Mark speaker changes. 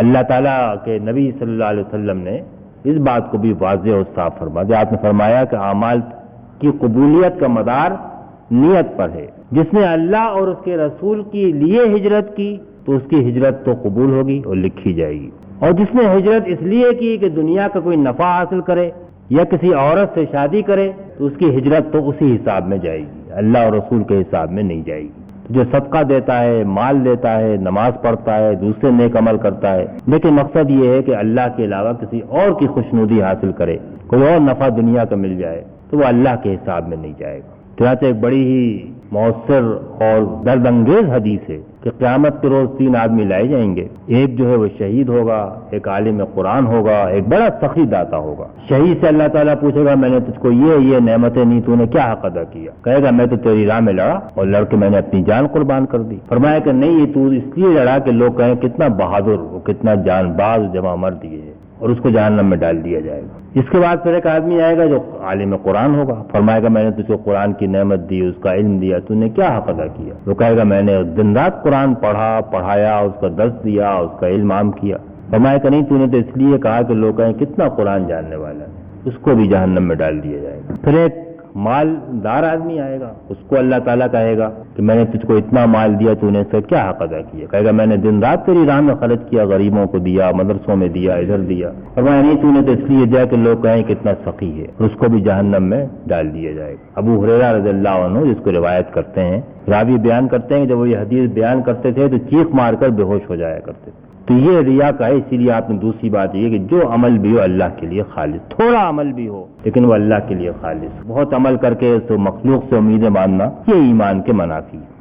Speaker 1: اللہ تعالیٰ کے نبی صلی اللہ علیہ وسلم نے اس بات کو بھی واضح اور صاف فرما دیا. آپ نے فرمایا کہ اعمال کی قبولیت کا مدار نیت پر ہے. جس نے اللہ اور اس کے رسول کے لیے ہجرت کی تو اس کی ہجرت تو قبول ہوگی اور لکھی جائے گی، اور جس نے ہجرت اس لیے کی کہ دنیا کا کوئی نفع حاصل کرے یا کسی عورت سے شادی کرے تو اس کی ہجرت تو اسی حساب میں جائے گی، اللہ اور رسول کے حساب میں نہیں جائے گی. جو صدقہ دیتا ہے، مال دیتا ہے، نماز پڑھتا ہے، دوسرے نیک عمل کرتا ہے، لیکن مقصد یہ ہے کہ اللہ کے علاوہ کسی اور کی خوشنودی حاصل کرے، کوئی اور نفع دنیا کا مل جائے تو وہ اللہ کے حساب میں نہیں جائے گا. چنانچہ ایک بڑی ہی مؤثر اور درد انگیز حدیث ہے کہ قیامت کے روز 3 آدمی لائے جائیں گے. ایک جو ہے وہ شہید ہوگا، ایک عالم قرآن ہوگا، ایک بڑا سخی داتا ہوگا. شہید سے اللہ تعالیٰ پوچھے گا میں نے تجھ کو یہ نعمتیں نہیں، تو نے کیا حق ادا کیا؟ کہے گا میں تو تیری راہ میں لڑا اور لڑ کے میں نے اپنی جان قربان کر دی. فرمایا کہ نہیں، یہ تو اس لیے لڑا کہ لوگ کہیں کتنا بہادر، وہ کتنا جان باز جمع مرد یہ ہے، اور اس کو جہنم میں ڈال دیا جائے گا. اس کے بعد پھر ایک آدمی آئے گا جو عالم قرآن ہوگا. فرمائے گا میں نے تجھ کو قرآن کی نعمت دی، اس کا علم دیا، تو نے کیا حق ادا کیا؟ وہ کہے گا میں نے دن رات قرآن پڑھایا، اس کا درس دیا، اس کا علم عام کیا. فرمائے گا نہیں، تو نے تو اس لیے کہا کہ لوگ کہیں کتنا قرآن جاننے والا ہے، اس کو بھی جہنم میں ڈال دیا جائے گا. پھر ایک مالدار آدمی آئے گا، اس کو اللہ تعالیٰ کہے گا کہ میں نے تجھ کو اتنا مال دیا، تو نے اس کا کیا حق ادا کیا؟ کہے گا میں نے دن رات تیری راہ میں خرچ کیا، غریبوں کو دیا، مدرسوں میں دیا، ادھر دیا. فرمایا نہیں، تو نے تو اس لیے دیا کہ لوگ کہیں کتنا سخی ہے، اس کو بھی جہنم میں ڈال دیا جائے گا. ابو ہریرہ رضی اللہ عنہ جس کو روایت کرتے ہیں، راوی بیان کرتے ہیں کہ جب وہ یہ حدیث بیان کرتے تھے تو چیخ مار کر بے ہوش ہو جایا کرتے تھے. تو یہ ریا کا ہے. اسی لیے آپ نے دوسری بات یہ کہ جو عمل بھی ہو اللہ کے لیے خالص، تھوڑا عمل بھی ہو لیکن وہ اللہ کے لیے خالص. بہت عمل کر کے تو مخلوق سے امیدیں باندھنا یہ ایمان کے منافی ہے.